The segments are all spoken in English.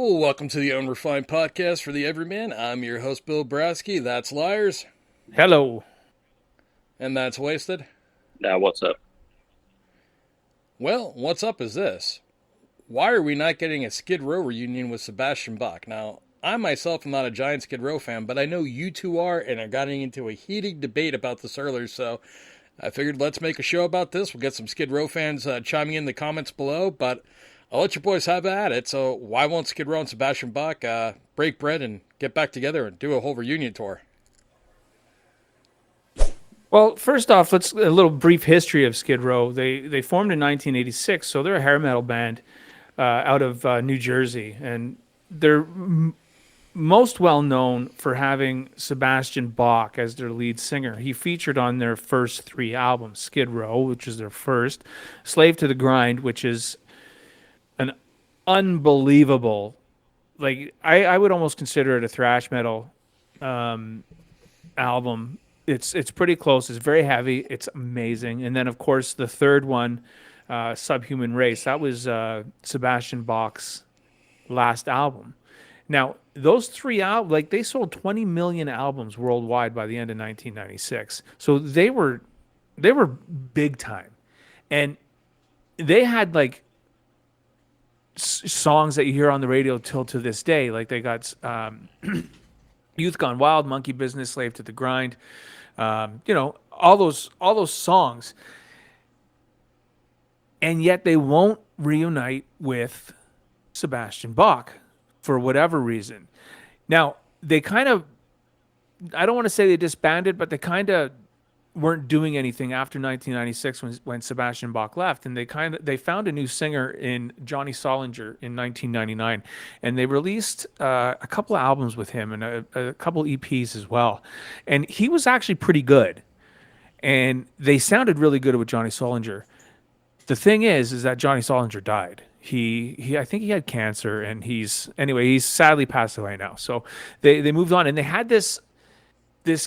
Welcome to the Unrefined Podcast for the Everyman. I'm your host, Bill Brasky. That's Liarz. Hello. And that's Wasted. Now, what's up? Well, what's up is this. Why are we not getting a Skid Row reunion with Sebastian Bach? Now, I myself am not a giant Skid Row fan, but I know you two are, and are getting into a heated debate about this earlier, so I figured let's make a show about this. We'll get some Skid Row fans chiming in the comments below, but I'll let you boys have at it. So why won't Skid Row and Sebastian Bach break bread and get back together and do a whole reunion tour? Well, first off, let's a little brief history of Skid Row. They formed in 1986, so they're a hair metal band out of New Jersey, and they're most well known for having Sebastian Bach as their lead singer. He featured on their first three albums: Skid Row, which is their first; Slave to the Grind, which is an unbelievable, like I would almost consider it a thrash metal album. It's pretty close. It's very heavy. It's amazing. And then, of course, the third one, Subhuman Race, that was Sebastian Bach's last album. Now, those three albums, like they sold 20 million albums worldwide by the end of 1996. So they were big time, and they had like songs that you hear on the radio till to this day. Like they got Youth Gone Wild, Monkey Business, Slave to the Grind. All those songs, and yet they won't reunite with Sebastian Bach for whatever reason. Now they kind of, I don't want to say they disbanded, but they kind of weren't doing anything after 1996 when Sebastian Bach left, and they found a new singer in Johnny Solinger in 1999, and they released a couple of albums with him and a couple EPs as well, and he was actually pretty good, and they sounded really good with Johnny Solinger. The thing is that Johnny Solinger died. He I think he had cancer, and he's sadly passed away now. So they moved on, and they had this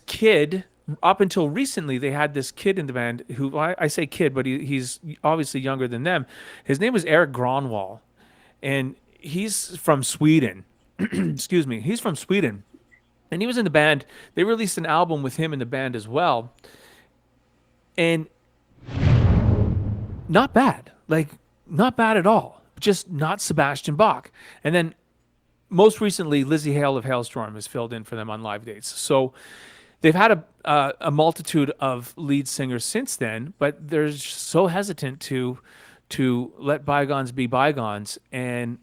kid. Up until recently, they had this kid in the band who, I say kid, but he's obviously younger than them. His name was Eric Gronwall, and he's from Sweden. Excuse me. He's from Sweden, and he was in the band. They released an album with him in the band as well, and not bad. Like, not bad at all. Just not Sebastian Bach. And then most recently, Lizzie Hale of Hailstorm has filled in for them on live dates. So they've had a multitude of lead singers since then, but they're so hesitant to let bygones be bygones and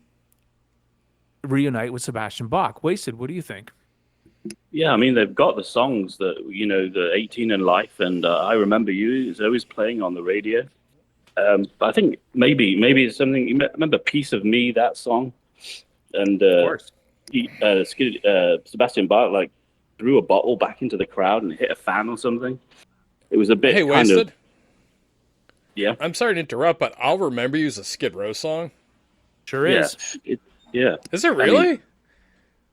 reunite with Sebastian Bach. Wasted, what do you think? Yeah, I mean, they've got the songs that, the 18 and Life, and I Remember You is always playing on the radio. But I think maybe it's something, you remember Piece of Me, that song? And Of course. Sebastian Bach, threw a bottle back into the crowd and hit a fan or something. It was a bit Hey, Wasted. Yeah. I'm sorry to interrupt, but I'll Remember You is a Skid Row song. Sure is. Yeah. Is it really?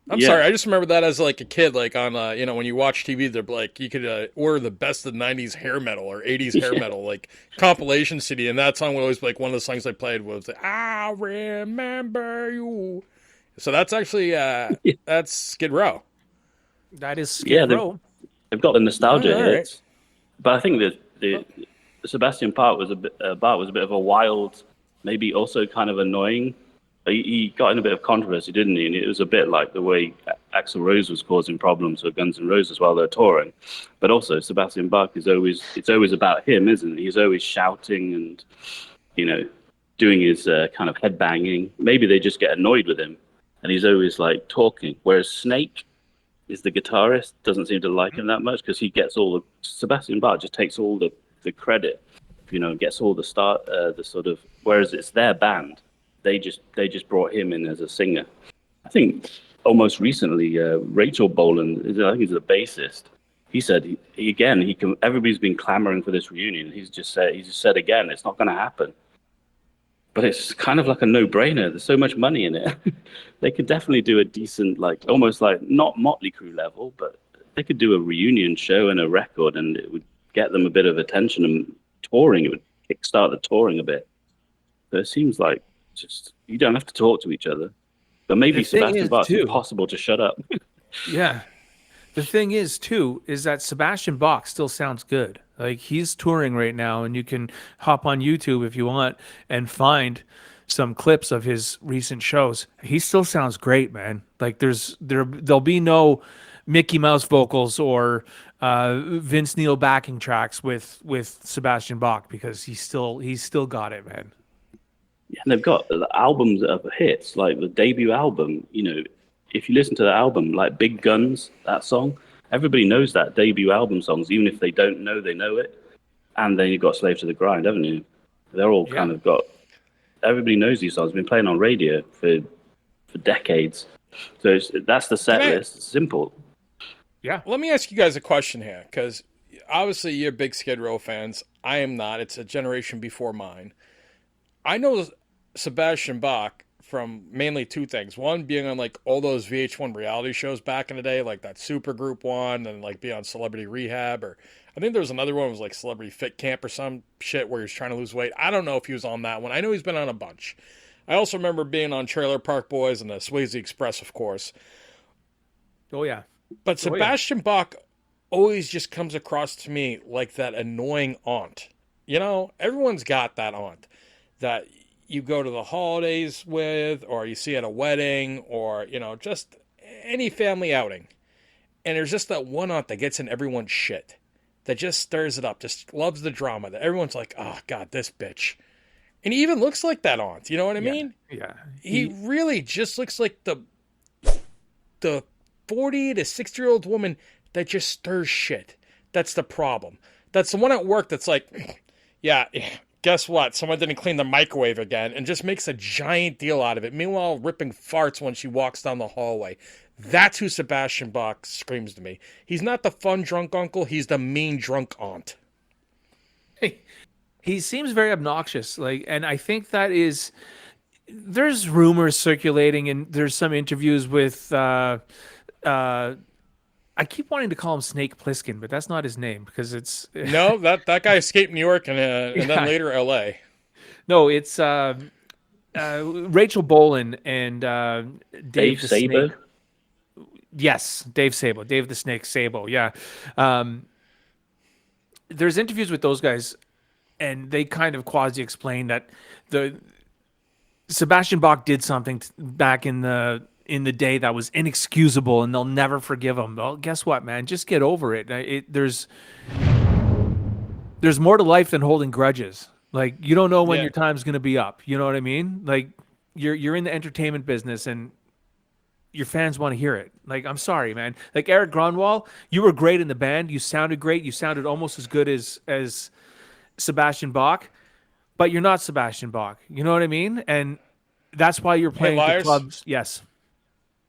I'm yeah. sorry, I just remember that as like a kid, like on, when you watch TV, they're like, you could order the best of the 90s hair metal or 80s hair metal, like compilation CD, and that song would always be like one of the songs I played was, I Remember You. So that's actually, that's Skid Row. That is Skid Row. They've got the nostalgia All right. hits. But I think that the Sebastian Bach was a bit of a wild, maybe also kind of annoying. He got in a bit of controversy, didn't he? And it was a bit like the way Axl Rose was causing problems for Guns N' Roses while they're touring. But also, Sebastian Bach it's always about him, isn't it? He's always shouting and, doing his kind of headbanging. Maybe they just get annoyed with him, and he's always like talking. Whereas Snake is the guitarist, doesn't seem to like him that much because he gets Sebastian Bach just takes all the credit, gets all the start, the sort of, whereas it's their band. They just brought him in as a singer. I think almost recently, Rachel Bolan, I think he's the bassist. He said everybody's been clamoring for this reunion. He just said again, it's not going to happen. But it's kind of like a no-brainer. There's so much money in it. They could definitely do a decent, almost like not Motley Crue level, but they could do a reunion show and a record, and it would get them a bit of attention and touring. It would kickstart the touring a bit. But it seems like just you don't have to talk to each other. But maybe The thing Sebastian is, Bach's too, impossible to shut up. yeah. The thing is, too, is that Sebastian Bach still sounds good. Like he's touring right now, and you can hop on YouTube if you want and find some clips of his recent shows. He still sounds great, man. Like there'll be no Mickey Mouse vocals or Vince Neil backing tracks with Sebastian Bach because he's still got it, man. Yeah, and they've got the albums that are hits, like the debut album. You know, if you listen to the album, like Big Guns, that song, everybody knows that debut album songs, even if they don't know, they know it. And then you've got Slave to the Grind, haven't you? They're all kind of got. Everybody knows these songs. Been playing on radio for decades. So that's the set list. It's simple. Yeah. Let me ask you guys a question here, because obviously you're big Skid Row fans. I am not. It's a generation before mine. I know Sebastian Bach from mainly two things. One, being on like all those VH1 reality shows back in the day, like that Supergroup one, and like be on Celebrity Rehab, or I think there was another one that was like Celebrity Fit Camp or some shit where he was trying to lose weight. I don't know if he was on that one. I know he's been on a bunch. I also remember being on Trailer Park Boys and the Swayze Express, of course. Oh yeah. But Sebastian Bach always just comes across to me like that annoying aunt. You know, everyone's got that aunt that you go to the holidays with, or you see at a wedding, or, you know, just any family outing. And there's just that one aunt that gets in everyone's shit, that just stirs it up, just loves the drama, that everyone's like, oh, God, this bitch. And he even looks like that aunt, you know what I mean? Yeah. He really just looks like the 40 to 60-year-old woman that just stirs shit. That's the problem. That's the one at work that's like, yeah, guess what? Someone didn't clean the microwave again, and just makes a giant deal out of it. Meanwhile, ripping farts when she walks down the hallway. That's who Sebastian Bach screams to me. He's not the fun drunk uncle. He's the mean drunk aunt. He seems very obnoxious. Like, and I think that is. There's rumors circulating, and there's some interviews with. I keep wanting to call him Snake Plissken, but that's not his name because it's no, that guy escaped New York and then later L.A. No, it's Rachel Bolin and Dave the Sabo. Snake. Yes, Dave Sabo, Dave the Snake Sabo. Yeah, there's interviews with those guys, and they kind of quasi explain that the Sebastian Bach did something back in the day that was inexcusable, and they'll never forgive him. Well, guess what, man? Just get over it. There's more to life than holding grudges. Like, you don't know when your time's going to be up. You know what I mean? Like, you're in the entertainment business, and your fans want to hear it. Like, I'm sorry, man. Like, Eric Gronwall, you were great in the band. You sounded great. You sounded almost as good as Sebastian Bach, but you're not Sebastian Bach. You know what I mean? And that's why you're playing the clubs. Yes.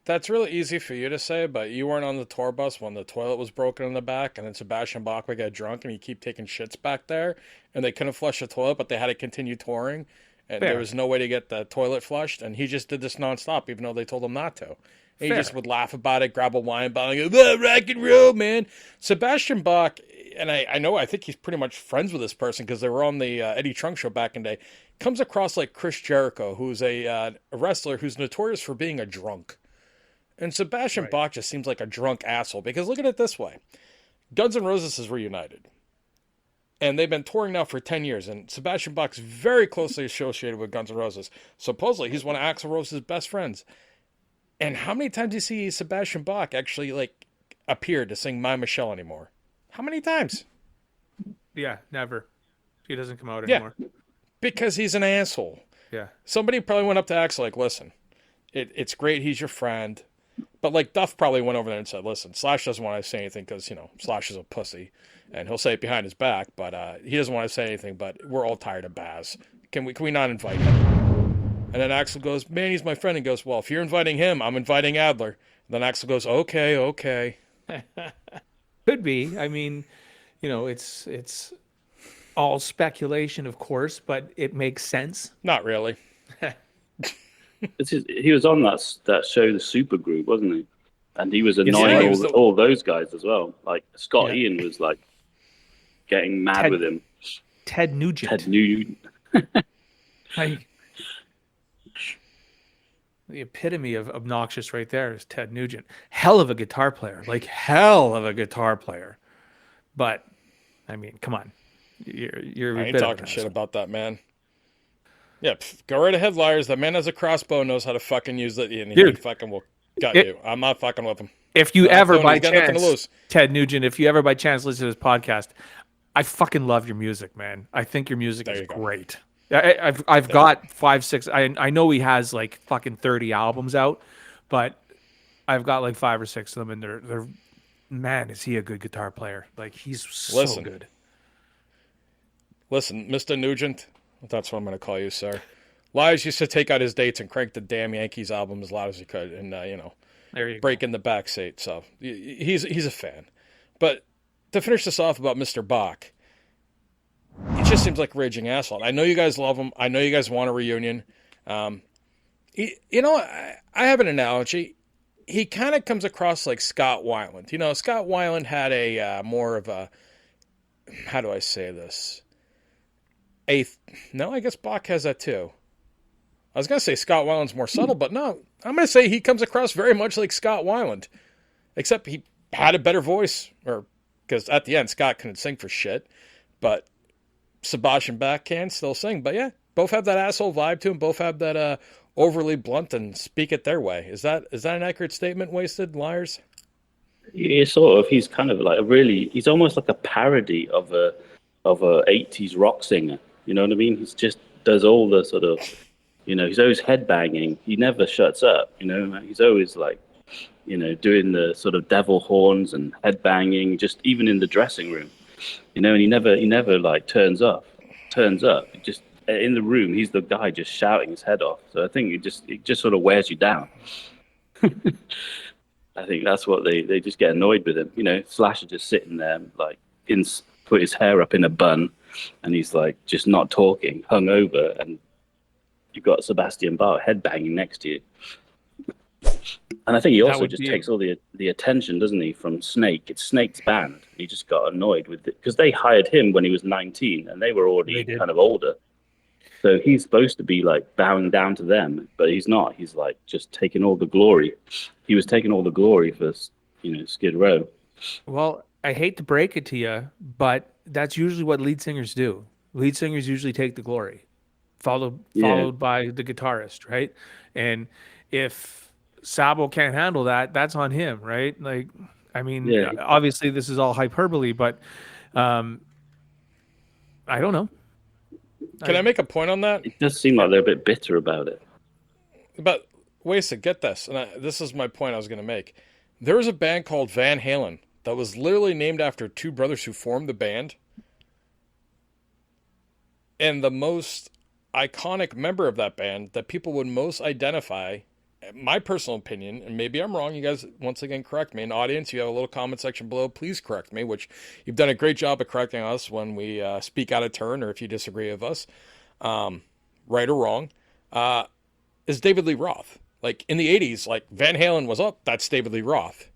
That's really easy for you to say, but you weren't on the tour bus when the toilet was broken in the back, and then Sebastian Bach would get drunk and he'd keep taking shits back there, and they couldn't flush the toilet, but they had to continue touring, and there was no way to get the toilet flushed, and he just did this nonstop, even though they told him not to. And he just would laugh about it, grab a wine bottle, and go, rock and roll, man. Sebastian Bach, and I think he's pretty much friends with this person because they were on the Eddie Trunk show back in the day, comes across like Chris Jericho, who's a wrestler who's notorious for being a drunk. And Sebastian Bach just seems like a drunk asshole, because look at it this way. Guns N' Roses is reunited. And they've been touring now for 10 years, and Sebastian Bach's very closely associated with Guns N' Roses. Supposedly, he's one of Axl Rose's best friends. And how many times do you see Sebastian Bach actually, like, appear to sing My Michelle anymore? How many times? Yeah, never. He doesn't come out anymore. Because he's an asshole. Yeah. Somebody probably went up to Axl like, listen, it's great he's your friend. But, like, Duff probably went over there and said, listen, Slash doesn't want to say anything because, you know, Slash is a pussy. And he'll say it behind his back, but he doesn't want to say anything, but we're all tired of Baz. Can we not invite him? And then Axl goes, man, he's my friend. And goes, well, if you're inviting him, I'm inviting Adler. And then Axl goes, okay. Could be. I mean, you know, it's all speculation, of course, but it makes sense. Not really. He was on that show, the Supergroup, wasn't he? And he was annoying all those guys as well. Like, Scott Ian was, like, getting mad with him. Ted Nugent. The epitome of obnoxious right there is Ted Nugent. Hell of a guitar player, like hell of a guitar player. But I mean, come on, you're I a ain't bit of talking an shit asshole. about that man. Yeah, go right ahead, Liarz. That man has a crossbow, knows how to fucking use it, and he Dude, fucking will gut it- you. I'm not fucking with him. If you Not ever doing it. by He's got nothing to chance, lose. Ted Nugent, if you ever by chance listen to this podcast, I fucking love your music, man. I think your music There is you go. great. I've got 5-6. I know he has like fucking 30 albums out, but I've got like 5 or 6 of them, and they're man, is he a good guitar player? Like he's so Listen. good. Listen, Mr. Nugent, that's what I'm going to call you, sir. Liarz used to take out his dates and crank the damn Yankees album as loud as he could, and There you break in the back seat. So he's a fan. But to finish this off about Mr. Bach, he just seems like a raging asshole. I know you guys love him. I know you guys want a reunion. I have an analogy. He kind of comes across like Scott Weiland. Scott Weiland had a more of a, how do I say this? No, I guess Bach has that too. I was going to say Scott Weiland's more subtle, but no, I'm going to say he comes across very much like Scott Weiland, except he had a better voice, because at the end, Scott couldn't sing for shit, but Sebastian Bach can still sing. But yeah, both have that asshole vibe to them, both have that overly blunt and speak it their way. Is that an accurate statement, Wasted, Liarz? Yeah, sort of. He's kind of like he's almost like a parody of a 80s rock singer. You know what I mean? He's just does all the sort of, he's always headbanging. He never shuts up. He's always like, doing the sort of devil horns and headbanging, just even in the dressing room. And he never like turns up. Just in the room, he's the guy just shouting his head off. So I think it just sort of wears you down. I think that's what they just get annoyed with him. Slash is just sitting there like put his hair up in a bun, and he's like just not talking, hungover, and you've got Sebastian Bach headbanging next to you. And I think he also just takes all the attention, doesn't he, from Snake? It's Snake's band. He just got annoyed with it because they hired him when he was 19, and they were already kind of older. So he's supposed to be like bowing down to them, but he's not. He's like just taking all the glory. He was taking all the glory for, Skid Row. Well, I hate to break it to you, but that's usually what lead singers do. Lead singers usually take the glory, followed by the guitarist, right? And if Sabo can't handle that, that's on him, right? Like, I mean, obviously this is all hyperbole, but I don't know. Can I make a point on that? It does seem like they're a bit bitter about it. But Wasted, get this, and this is my point I was going to make. There was a band called Van Halen that was literally named after two brothers who formed the band. And the most iconic member of that band that people would most identify, my personal opinion, and maybe I'm wrong, you guys once again correct me. In the audience, you have a little comment section below, please correct me, which you've done a great job of correcting us when we speak out of turn, or if you disagree with us, right or wrong, is David Lee Roth. Like in the 80s, like Van Halen was up, that's David Lee Roth.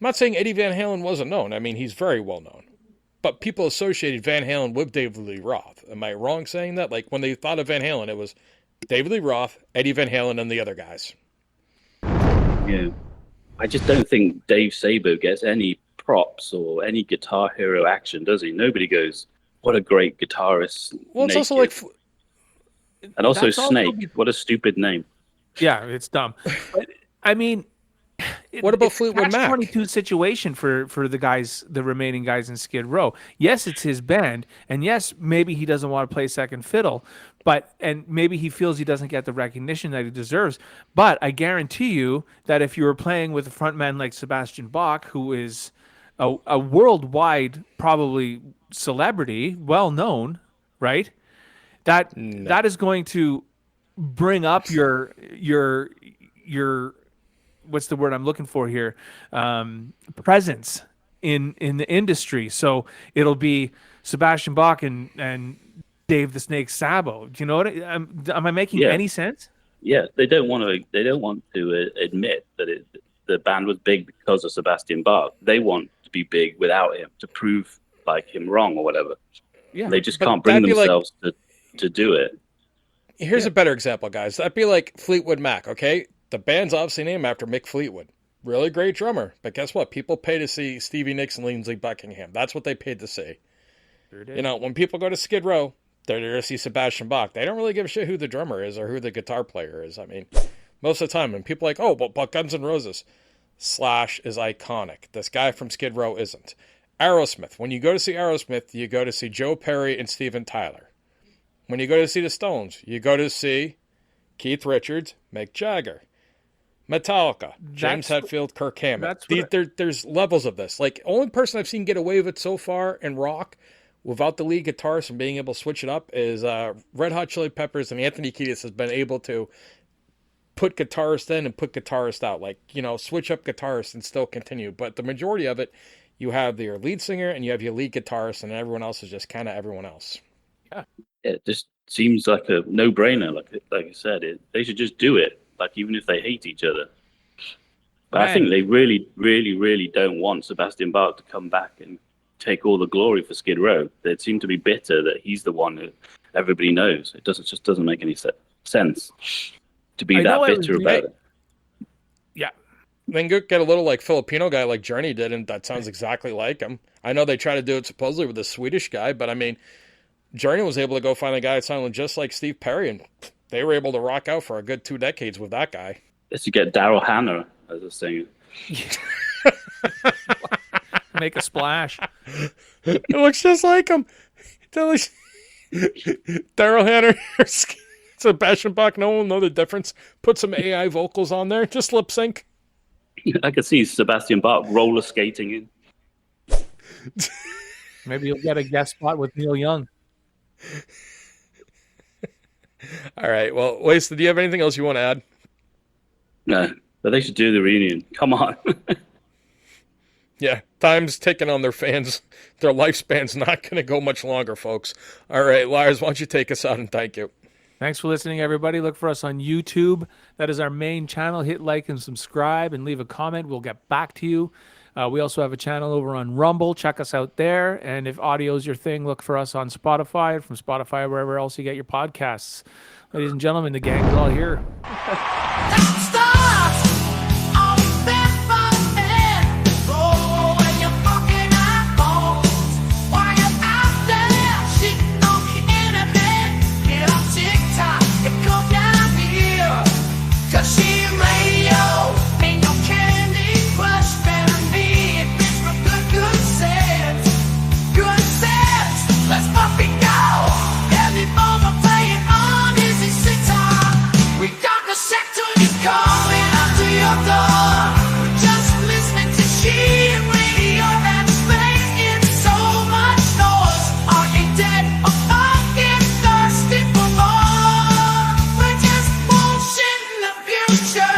I'm not saying Eddie Van Halen wasn't known. I mean, he's very well known. But people associated Van Halen with David Lee Roth. Am I wrong saying that? Like when they thought of Van Halen, it was David Lee Roth, Eddie Van Halen, and the other guys. Yeah. I just don't think Dave Sabo gets any props or any Guitar Hero action, does he? Nobody goes, what a great guitarist. Well, it's also like... And also Snake. What a stupid name. Yeah, it's dumb. But, I mean... What about Fleetwood Mac? 22 situation for the remaining guys in Skid Row. Yes, it's his band, and yes, maybe he doesn't want to play second fiddle, and maybe he feels he doesn't get the recognition that he deserves. But I guarantee you that if you were playing with a frontman like Sebastian Bach, who is a worldwide probably celebrity, well known, right? That is going to bring up your what's the word I'm looking for here? Presence in the industry. So it'll be Sebastian Bach and Dave the Snake Sabo. Do you know what? Am I making any sense? Yeah, they don't want to admit that the band was big because of Sebastian Bach. They want to be big without him to prove like him wrong or whatever. Yeah, they just can't bring themselves to do it. Here's a better example, guys. That'd be like Fleetwood Mac, okay? The band's obviously named after Mick Fleetwood. Really great drummer. But guess what? People pay to see Stevie Nicks and Lindsey Buckingham. That's what they paid to see. Sure You know, when people go to Skid Row, they're there to see Sebastian Bach. They don't really give a shit who the drummer is or who the guitar player is. I mean, most of the time, when people are like, oh, but Guns N' Roses, Slash is iconic. This guy from Skid Row isn't. Aerosmith. When you go to see Aerosmith, you go to see Joe Perry and Steven Tyler. When you go to see the Stones, you go to see Keith Richards, Mick Jagger. Metallica, James Hetfield, Kirk Hammett. There's levels of this. Like, only person I've seen get away with it so far in rock without the lead guitarist and being able to switch it up is Red Hot Chili Peppers, and Anthony Kiedis has been able to put guitarist in and put guitarist out. Like, you know, switch up guitarists and still continue. But the majority of it, you have your lead singer and you have your lead guitarist, and everyone else is just kind of everyone else. Yeah. It just seems like a no-brainer. Like I said, they should just do it. Like, even if they hate each other. But I think they really, really, really don't want Sebastian Bach to come back and take all the glory for Skid Row. They seem to be bitter that he's the one who everybody knows. It just doesn't make any sense to be that bitter about it. Yeah. Then get a little like Filipino guy like Journey did, and that sounds exactly like him. I know they try to do it supposedly with a Swedish guy, but I mean, Journey was able to go find a guy that sounded just like Steve Perry, and they were able to rock out for a good 2 decades with that guy. Let's get Daryl Hannah as a singer. Make a splash. It looks just like him. Daryl Hannah or Sebastian Bach, no one will know the difference. Put some AI vocals on there, just lip sync. I could see Sebastian Bach roller skating in. Maybe you'll get a guest spot with Neil Young. All right. Well, Wasted, do you have anything else you want to add? No, but they should do the reunion. Come on. Yeah, time's ticking on their fans. Their lifespan's not going to go much longer, folks. All right, Liarz, why don't you take us out and thank you. Thanks for listening, everybody. Look for us on YouTube. That is our main channel. Hit like and subscribe and leave a comment. We'll get back to you. We also have a channel over on Rumble. Check us out there. And if audio is your thing, look for us on Spotify, from Spotify, wherever else you get your podcasts. Ladies and gentlemen, the gang is all here. Future.